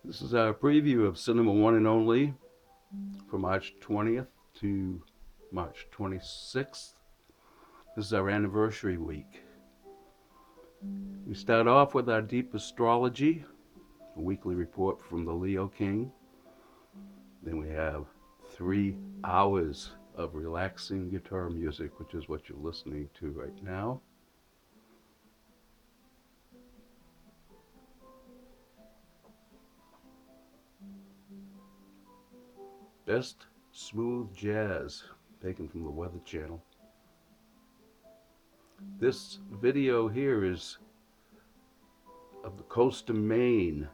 This is our preview of Cinema One and Only for March 20th to March 26th. This is our anniversary week. We start off with our deep astrology, a weekly report from the Leo King. Then we have 3 hours of relaxing guitar music, which is what you're listening to right now. Best smooth jazz, taken from the Weather Channel. This video here is of the coast of Maine.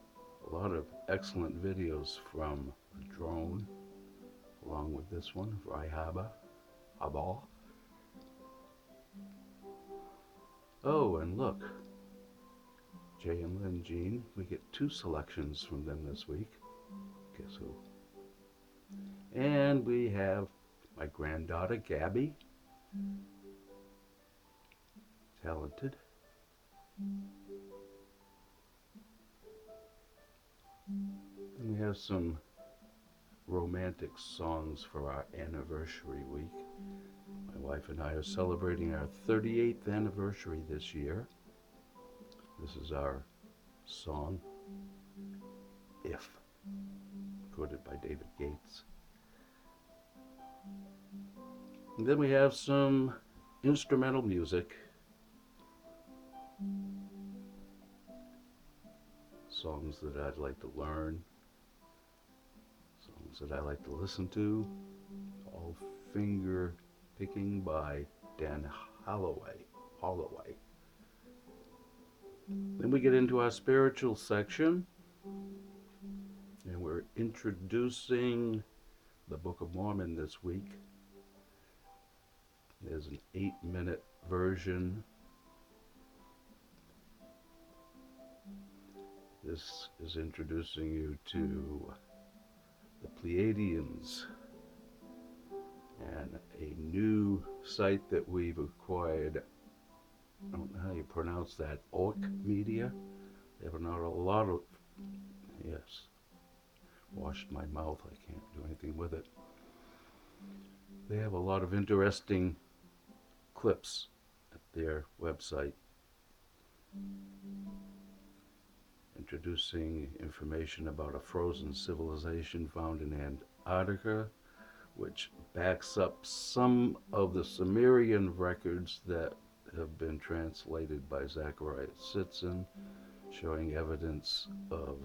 A lot of excellent videos from the drone, along with this one, Rye Harbor. Oh, and look, Jay and Lynn Jean, we get 2 selections from them this week. Guess who? And we have my granddaughter, Gabby. Talented. And we have some romantic songs for our anniversary week. My wife and I are celebrating our 38th anniversary this year. This is our song, If, recorded by David Gates. And then we have some instrumental music, songs that I'd like to learn, songs that I like to listen to, all finger picking by Dan Holloway. Then we get into our spiritual section, and we're introducing the Book of Mormon this week. There's an 8-minute version. This is introducing you to the Pleiadians and a new site that we've acquired. I don't know how you pronounce that. Orc Media. They have a lot of, yes, washed my mouth. I can't do anything with it. They have a lot of interesting clips at their website, introducing information about a frozen civilization found in Antarctica, which backs up some of the Sumerian records that have been translated by Zachariah Sitson, showing evidence of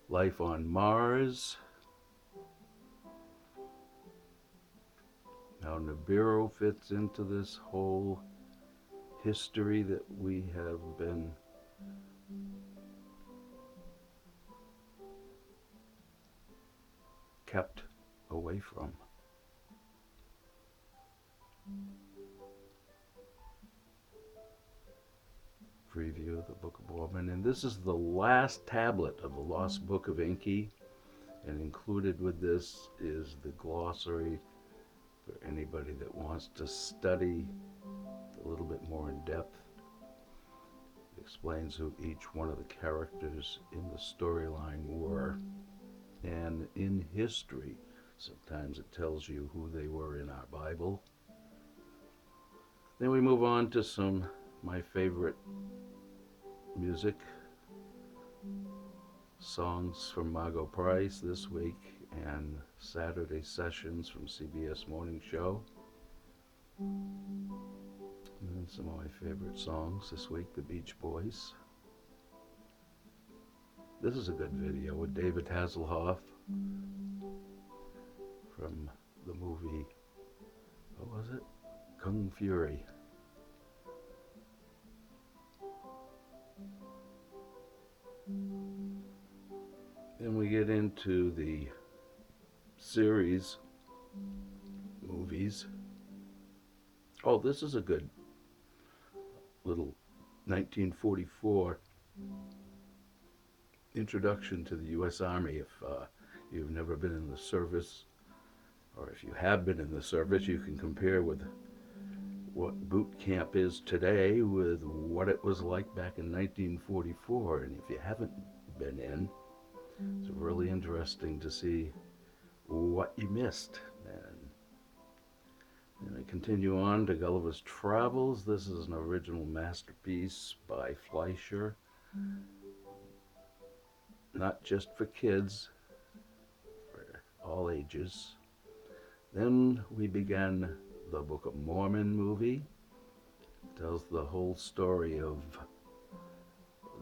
life on Mars. How Nibiru fits into this whole history that we have been kept away from. Preview of the Book of Mormon, and this is the last tablet of the Lost Book of Enki, and included with this is the glossary for anybody that wants to study a little bit more in depth. It explains who each one of the characters in the storyline were, and in history sometimes it tells you who they were in our Bible. Then we move on to some my favorite music, songs from Margot Price this week, and Saturday sessions from CBS Morning Show. And some of my favorite songs this week, the Beach Boys. This is a good video with David Hasselhoff from the movie, what was it? Kung Fury. Then we get into the series movies. Oh, this is a good little 1944 introduction to the U.S. Army. If you've never been in the service, or if you have been in the service, you can compare with what boot camp is today with what it was like back in 1944. And if you haven't been in, it's really interesting to see what you missed. And I continue on to Gulliver's Travels. This is an original masterpiece by Fleischer, not just for kids, for all ages. Then we began the Book of Mormon movie. It tells the whole story of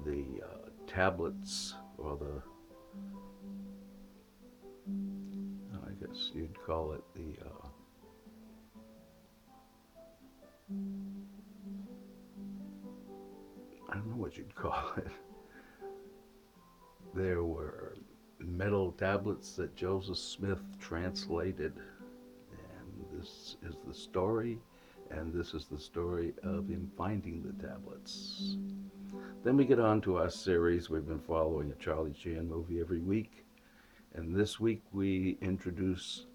the tablets, or I guess you'd call it the, I don't know what you'd call it. There were metal tablets that Joseph Smith translated, and this is the story, and this is the story of him finding the tablets. Then we get on to our series. We've been following a Charlie Chan movie every week, and this week we introduce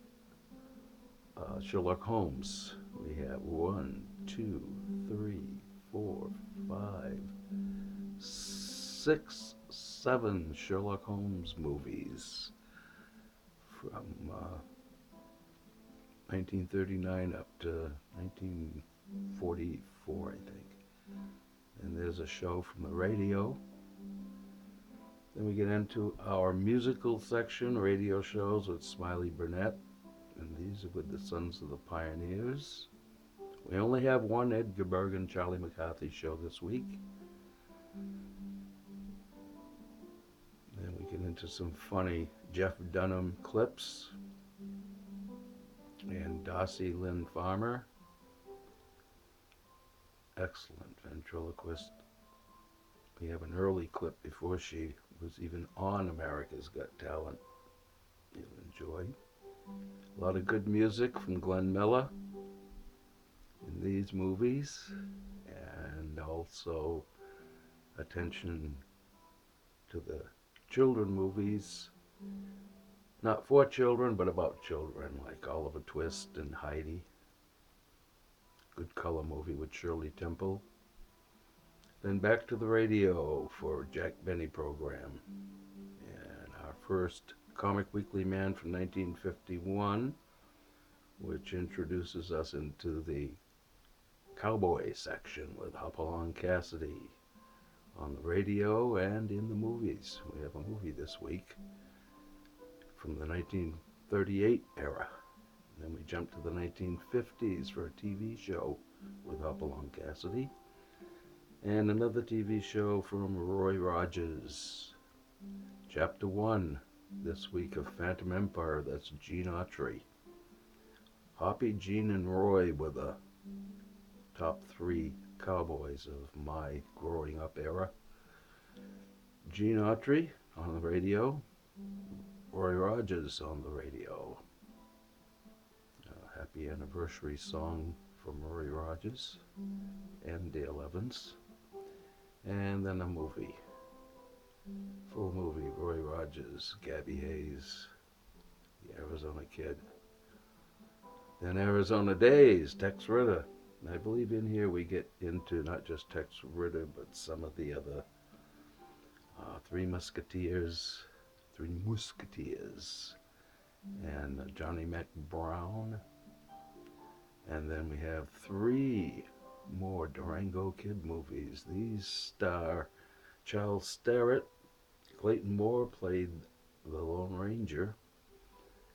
Sherlock Holmes. We have 1, 2, 3, 4, 5, 6, 7 Sherlock Holmes movies from 1939 up to 1944, I think. And there's a show from the radio. Then we get into our musical section, radio shows with Smiley Burnett, and these are with the Sons of the Pioneers. We only have one Edgar Bergen, Charlie McCarthy show this week. Then we get into some funny Jeff Dunham clips and Darcy Lynn Farmer, excellent ventriloquist. We have an early clip before she was even on America's Got Talent. You'll enjoy. A lot of good music from Glenn Miller in these movies, and also attention to the children movies, not for children but about children, like Oliver Twist and Heidi. Good color movie with Shirley Temple. Then back to the radio for Jack Benny program, and our first Comic Weekly Man from 1951, which introduces us into the cowboy section with Hopalong Cassidy on the radio and in the movies. We have a movie this week from the 1938 era. And then we jump to the 1950s for a TV show with Hopalong Cassidy. And another TV show from Roy Rogers. Chapter 1 this week of Phantom Empire, that's Gene Autry. Hoppy, Gene, and Roy were the top 3 cowboys of my growing up era. Gene Autry on the radio, Roy Rogers on the radio. A happy anniversary song from Roy Rogers and Dale Evans. And then a movie. Full movie, Roy Rogers, Gabby Hayes, The Arizona Kid. Then Arizona Days, Tex Ritter. And I believe in here we get into not just Tex Ritter, but some of the other Three Musketeers, and Johnny Mac Brown. And then we have 3 more Durango Kid movies. These star Charles Starrett. Clayton Moore played the Lone Ranger,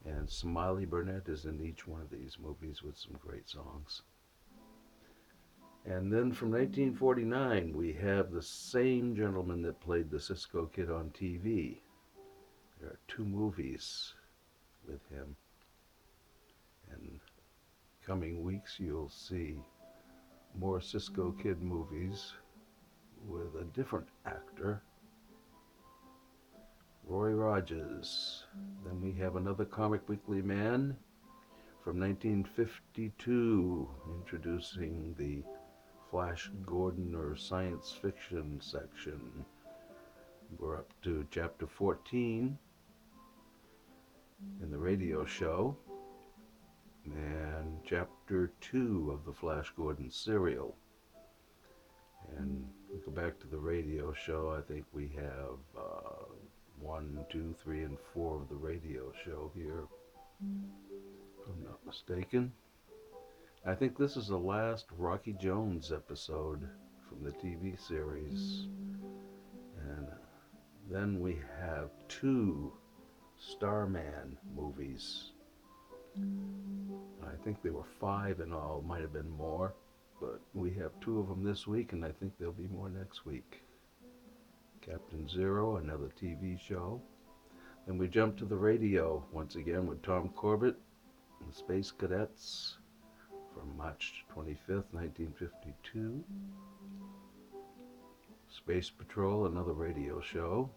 and Smiley Burnett is in each one of these movies with some great songs. And then from 1949, we have the same gentleman that played the Cisco Kid on TV. There are 2 movies with him. And coming weeks, you'll see more Cisco Kid movies with a different actor, Roy Rogers. Then we have another Comic Weekly Man from 1952, introducing the Flash Gordon or science fiction section. We're up to chapter 14 in the radio show. and Chapter 2 of the Flash Gordon serial. And we go back to the radio show. I think we have 1, 2, 3, and 4 of the radio show here, if I'm not mistaken. I think this is the last Rocky Jones episode from the TV series. And then we have 2 Starman movies. I think there were 5 in all, might have been more, but we have 2 of them this week, and I think there'll be more next week. Captain Zero, another TV show. Then we jump to the radio once again with Tom Corbett and the Space Cadets from March 25th, 1952. Space Patrol, another radio show.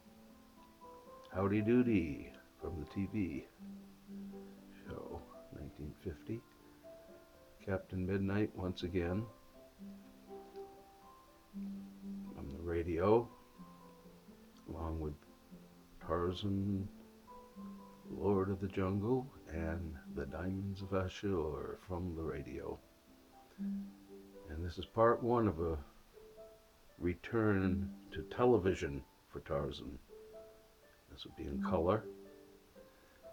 Howdy Doody from the TV show, 1950. Captain Midnight once again on the radio, along with Tarzan, Lord of the Jungle, and the Diamonds of Ashur from the radio. And this is part 1 of a return to television for Tarzan. This would be in color.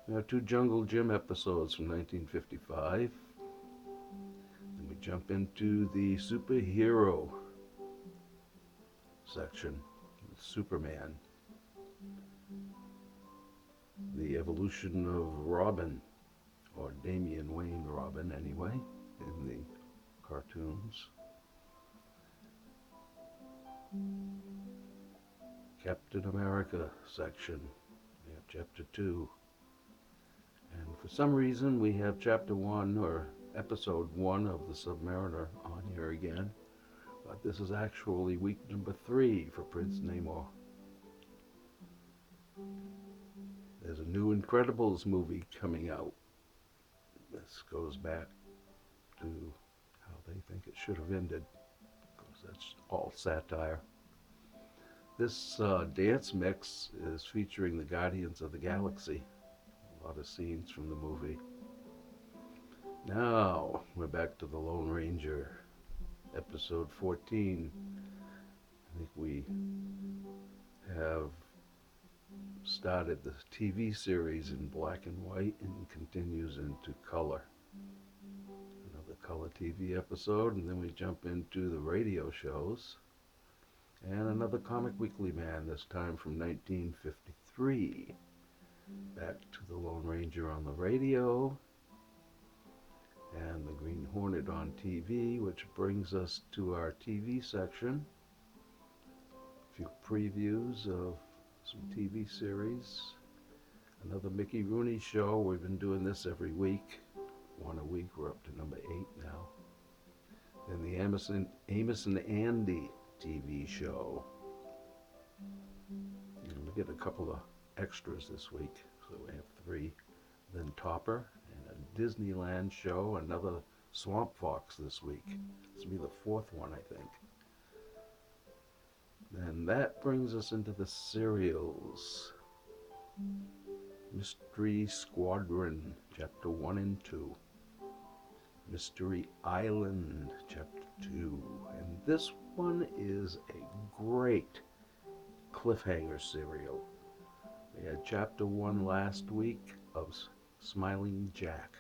We have 2 Jungle Jim episodes from 1955. Then we jump into the superhero section with Superman. The evolution of Robin, or Damian Wayne Robin anyway, in the cartoons. Captain America section. We have Chapter 2. And for some reason we have Chapter 1 or Episode 1 of the Submariner on here again. But this is actually week number 3 for Prince Namor. There's a new Incredibles movie coming out. This goes back to how they think it should have ended, because that's all satire. This dance mix is featuring the Guardians of the Galaxy. A lot of scenes from the movie. Now, we're back to the Lone Ranger, episode 14. I think we have started the TV series in black and white and continues into color. Another color TV episode, and then we jump into the radio shows. And another Comic Weekly Man, this time from 1953. Back to the Lone Ranger on the radio, and the Green Hornet on TV, which brings us to our TV section. A few previews of some TV series. Another Mickey Rooney show. We've been doing this every week. 1 a week. We're up to number 8 now. Then the Amos and Andy TV show. And we get a couple of extras this week, so we have 3. Then Topper and a Disneyland show, another Swamp Fox this week. This will be the 4th one, I think. Then that brings us into the serials. Mystery Squadron, Chapter 1 and 2. Mystery Island, Chapter 2. And this one is a great cliffhanger serial. We had Chapter 1 last week of Smiling Jack.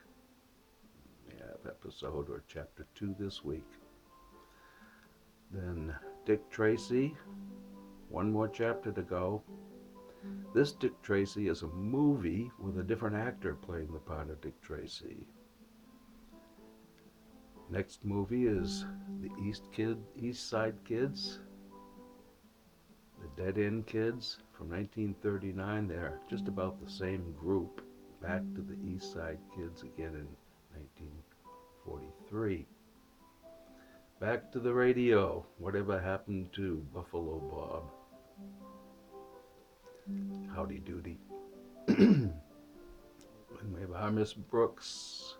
We have episode or Chapter 2 this week. Then Dick Tracy, 1 more chapter to go. This Dick Tracy is a movie with a different actor playing the part of Dick Tracy. Next movie is the East Side Kids, the Dead End Kids from 1939. They're just about the same group. Back to the East Side Kids again in 1943. Back to the radio. Whatever happened to Buffalo Bob? Howdy Doody. And we have our Miss Brooks.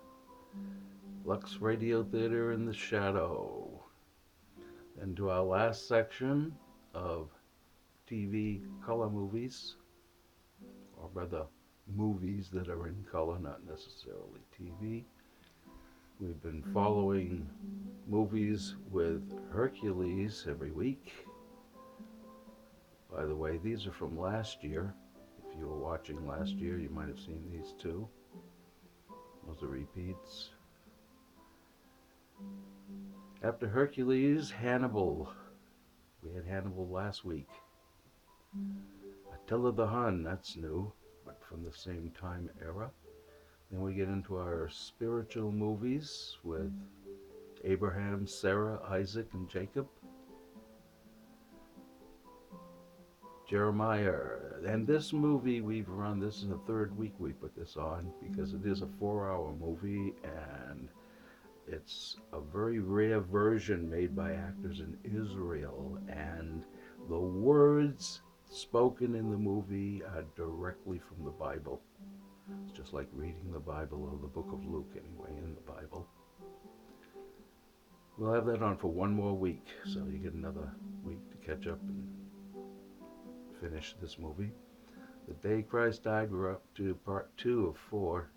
Lux Radio Theater in the Shadow. And to our last section of TV color movies, or rather movies that are in color, not necessarily TV. We've been following movies with Hercules every week. By the way, these are from last year. If you were watching last year, you might have seen these too. Those are repeats. After Hercules, Hannibal. We had Hannibal last week. Attila the Hun, that's new, but from the same time era. Then we get into our spiritual movies with Abraham, Sarah, Isaac, and Jacob. Jeremiah. And this movie we've run, this is the third week we put this on because it is a 4-hour movie and it's a very rare version made by actors in Israel, and the words spoken in the movie are directly from the Bible. It's just like reading the Bible, or the book of Luke anyway, in the Bible. We'll have that on for one more week, so you get another week to catch up and finish this movie. The Day Christ Died, we're up to part 2 of 4.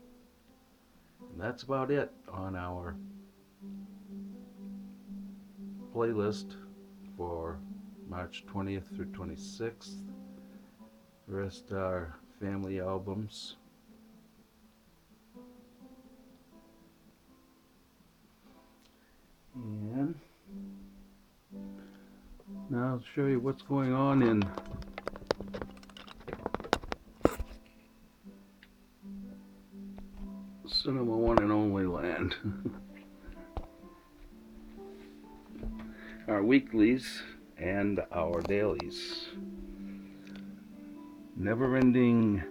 And that's about it on our playlist for March 20th through 26th. The rest are family albums. And now I'll show you what's going on in Cinema One and Only Land. Our weeklies and our dailies. Never Ending,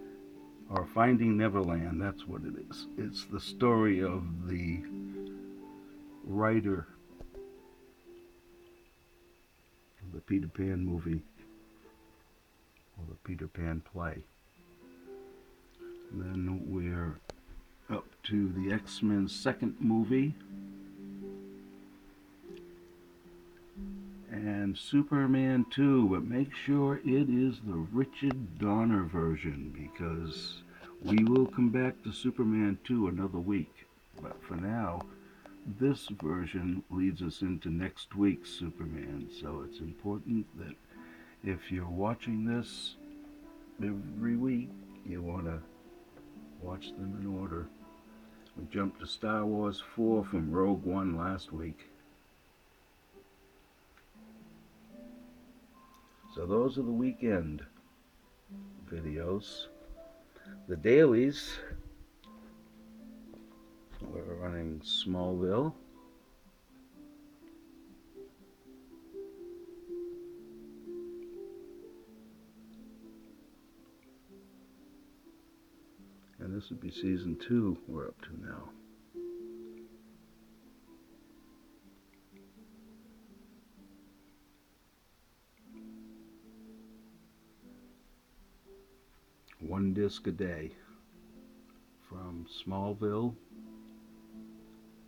or Finding Neverland, that's what it is. It's the story of the writer of the Peter Pan movie, or the Peter Pan play. And then we're up to the X-Men's second movie, and Superman 2, but make sure it is the Richard Donner version, because we will come back to Superman 2 another week. But for now, this version leads us into next week's Superman, so it's important that if you're watching this every week, you want to watch them in order. We jumped to Star Wars 4 from Rogue One last week. So those are the weekend videos. The dailies, we're running Smallville. And this would be season 2 we're up to now. One disc a day from Smallville,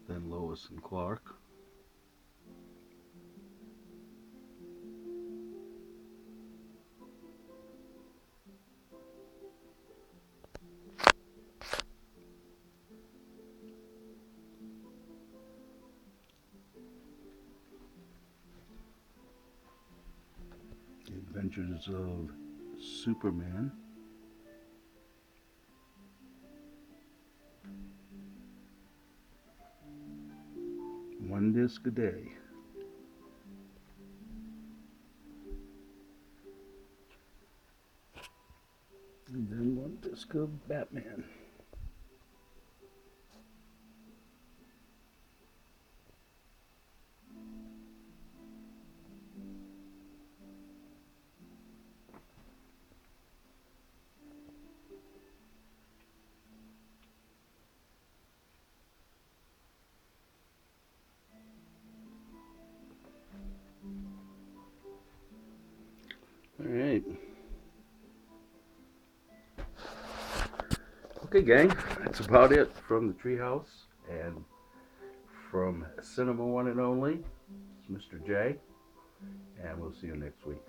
then Lois and Clark. The Adventures of Superman. One disc a day. And then one disc of Batman. All right. Okay, gang, that's about it from the Treehouse and from Cinema One and Only. It's Mr. J, and we'll see you next week.